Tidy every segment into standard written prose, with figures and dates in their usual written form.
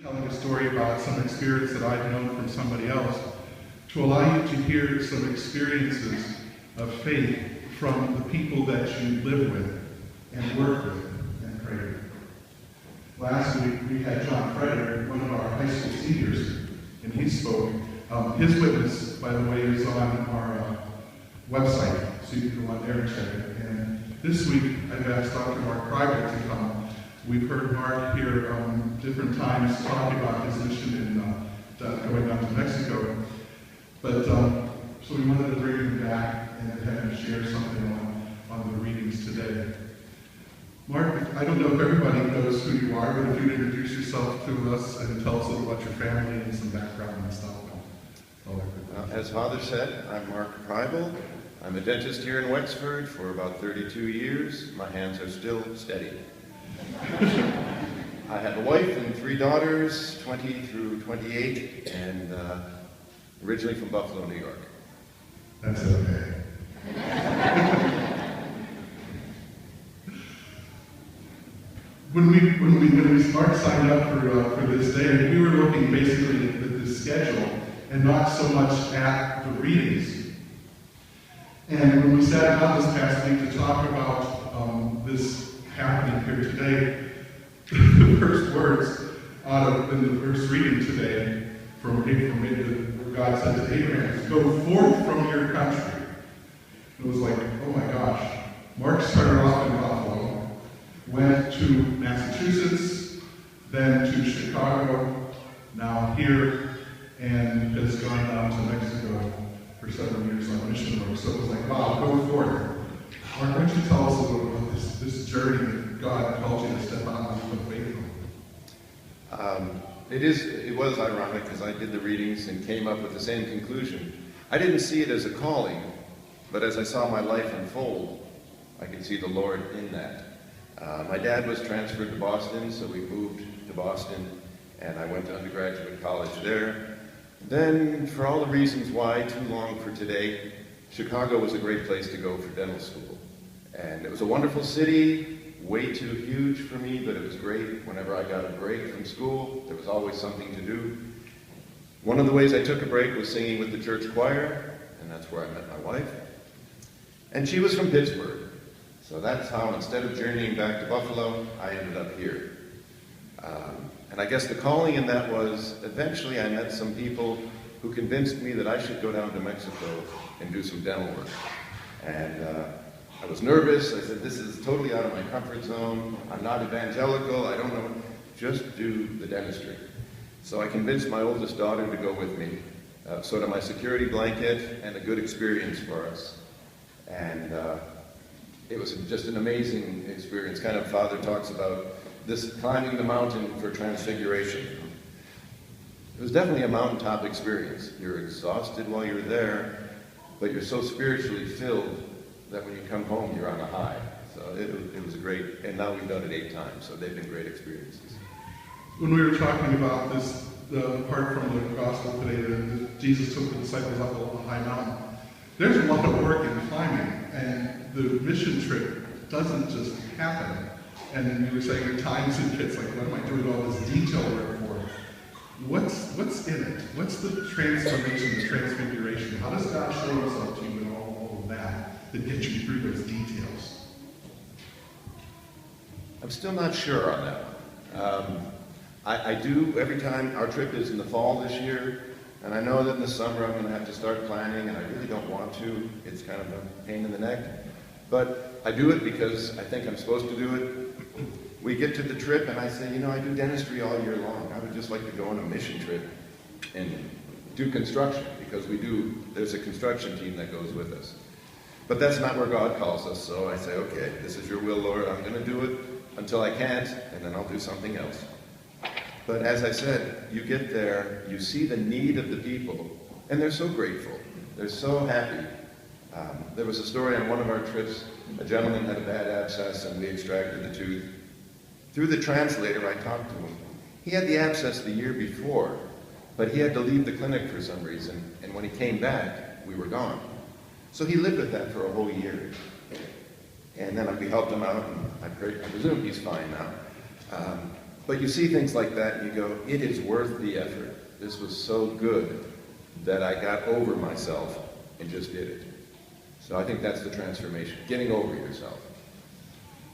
Telling a story about some experience that I've known from somebody else to allow you to hear some experiences of faith from the people that you live with and work with and pray with. Last week we had John Frederick, one of our high school seniors, and he spoke. His witness, by the way, is on our website, so you can go on there and check it. And this week I've asked Dr. Mark Prybyle to come. We've heard Mark here different times talk about his mission in going down to Mexico. But so we wanted to bring him back and have him share something on the readings today. Mark, I don't know if everybody knows who you are, but if you'd introduce yourself to us and tell us a little about your family and some background and stuff. As Father said, I'm Mark Prybyle. I'm a dentist here in Wexford for about 32 years. My hands are still steady. I have a wife and 3 daughters, 20 through 28, and originally from Buffalo, New York. That's okay. When Mark signed up for this day, we were looking basically at the schedule and not so much at the readings. And when we sat down this past week to talk about this happening here today, the first words in the first reading today from where God said to Abraham, "Go forth from your country." It was like, oh my gosh. Mark started off in Buffalo, went to Massachusetts, then to Chicago, now here, and has gone down to Mexico for 7 years on mission work. So it was like, wow, go forth. Mark, why don't you tell us a little about this journey that God called you to step out on the faith from? It was ironic because I did the readings and came up with the same conclusion. I didn't see it as a calling, but as I saw my life unfold, I could see the Lord in that. My dad was transferred to Boston, so we moved to Boston, and I went to undergraduate college there. Then, for all the reasons why, too long for today, Chicago was a great place to go for dental school. And it was a wonderful city, way too huge for me, but it was great. Whenever I got a break from school, there was always something to do. One of the ways I took a break was singing with the church choir, and that's where I met my wife. And she was from Pittsburgh. So that's how, instead of journeying back to Buffalo, I ended up here. And I guess the calling in that was, eventually I met some people who convinced me that I should go down to Mexico and do some dental work. And I was nervous. I said, this is totally out of my comfort zone. I'm not evangelical. I don't know. Just do the dentistry. So I convinced my oldest daughter to go with me, sort of my security blanket and a good experience for us. And it was just an amazing experience. Kind of Father talks about this climbing the mountain for transfiguration. It was definitely a mountaintop experience. You're exhausted while you're there, but you're so spiritually filled that when you come home, you're on a high. So it was a great, and now we've done it 8 times, so they've been great experiences. When we were talking about this, the part from the gospel today, that Jesus took the disciples up a high mountain, there's a lot of work in climbing, and the mission trip doesn't just happen. And you were saying your times and kids, like, what am I doing all this detail work for? What's in it? What's the transformation, the transfiguration? How does God show himself to you in all of that gets you through those details? I'm still not sure on that one. I do, every time, our trip is in the fall this year, and I know that in the summer I'm going to have to start planning, and I really don't want to. It's kind of a pain in the neck. But I do it because I think I'm supposed to do it. We get to the trip, and I say, you know, I do dentistry all year long. I would just like to go on a mission trip and do construction, because there's a construction team that goes with us. But that's not where God calls us, so I say, okay, this is your will, Lord. I'm going to do it until I can't, and then I'll do something else. But as I said, you get there, you see the need of the people, and they're so grateful. They're so happy. There was a story on one of our trips. A gentleman had a bad abscess, and we extracted the tooth. Through the translator, I talked to him. He had the abscess the year before, but he had to leave the clinic for some reason, and when he came back, we were gone. So he lived with that for a whole year. And then we helped him out, and I presume he's fine now. But you see things like that and you go, it is worth the effort. This was so good that I got over myself and just did it. So I think that's the transformation, getting over yourself.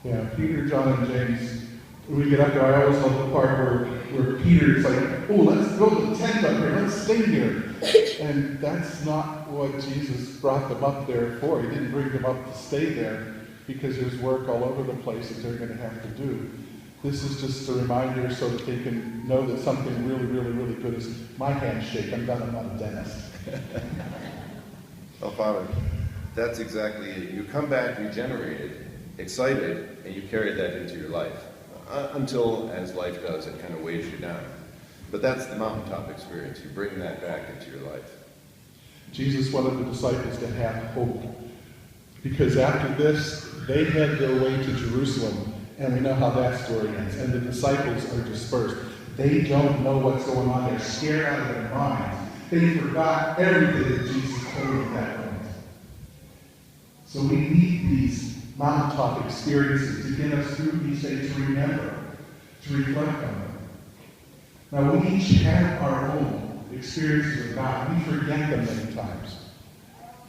Yeah, Peter, John, and James, when we get up there, I always love the part where Peter's like, oh, let's go to the tent up here, let's stay here. And that's not what Jesus brought them up there for. He didn't bring them up to stay there because there's work all over the place that they're going to have to do. This is just a reminder so that they can know that something really, really, really good is my handshake. I'm not a dentist. Well, Father, that's exactly it. You come back regenerated, excited, and you carry that into your life. Until, as life does, it kind of weighs you down. But that's the mountaintop experience. You bring that back into your life. Jesus wanted the disciples to have hope. Because after this, they head their way to Jerusalem. And we know how that story ends. And the disciples are dispersed. They don't know what's going on. They're scared out of their minds. They forgot everything that Jesus told them that moment. So we need these mountaintop experiences to get us through these days, to remember, to reflect on them. Now, we each have our own experiences with God. We forget them many times.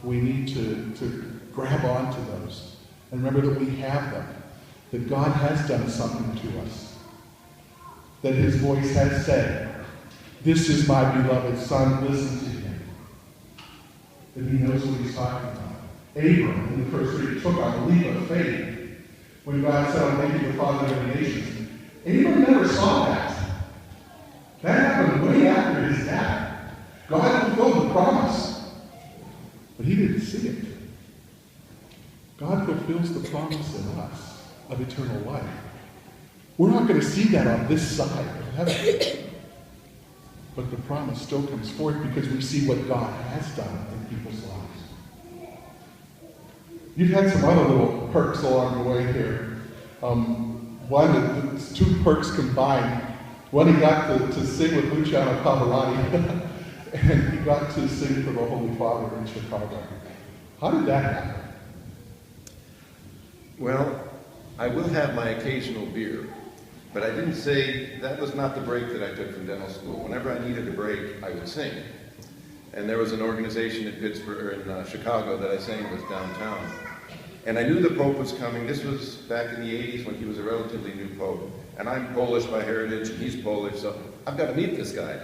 We need to grab onto those and remember that we have them, that God has done something to us, that his voice has said, this is my beloved Son, listen to him. That he knows what he's talking about. Abram, in the first reading, took on a leap of faith when God said, I'll make you the father of the nations. Abram never saw that. That happened way after his death. God fulfilled the promise, but he didn't see it. God fulfills the promise in us of eternal life. We're not going to see that on this side of heaven. But the promise still comes forth because we see what God has done in people's lives. You've had some other little perks along the way here. Two perks combined. One, he got to sing with Luciano Pavarotti, and he got to sing for the Holy Father in Chicago. How did that happen? Well, I will have my occasional beer, but I didn't say that was not the break that I took from dental school. Whenever I needed a break, I would sing. And there was an organization in Pittsburgh, or in Chicago, that I sang with downtown. And I knew the Pope was coming. This was back in the 80s when he was a relatively new Pope. And I'm Polish by heritage, and he's Polish, so I've got to meet this guy.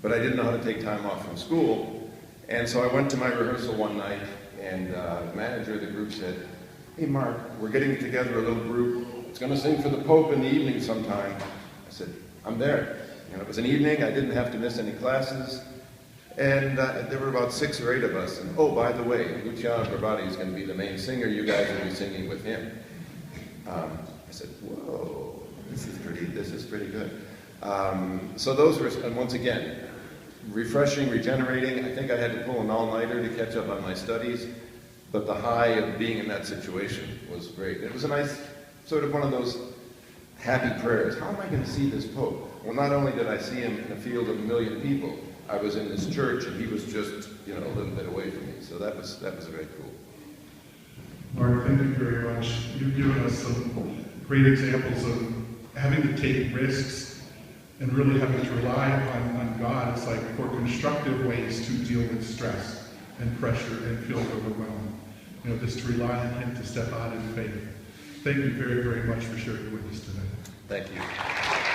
But I didn't know how to take time off from school. And so I went to my rehearsal one night, and the manager of the group said, hey, Mark, we're getting together a little group. It's going to sing for the Pope in the evening sometime. I said, I'm there. And it was an evening. I didn't have to miss any classes. And there were about 6 or 8 of us. And oh, by the way, Luciano Pavarotti is going to be the main singer. You guys will be singing with him. I said, whoa, this is pretty good. So those were, and once again, refreshing, regenerating. I think I had to pull an all-nighter to catch up on my studies. But the high of being in that situation was great. It was a nice, sort of one of those happy prayers. How am I going to see this Pope? Well, not only did I see him in a field of 1 million people, I was in this church, and he was just, a little bit away from me. So that was very cool. Mark, thank you very much. You've given us some great examples of having to take risks and really having to rely on God. It's like for constructive ways to deal with stress and pressure and feel overwhelmed. Just to rely on him to step out in faith. Thank you very, very much for sharing with us today. Thank you.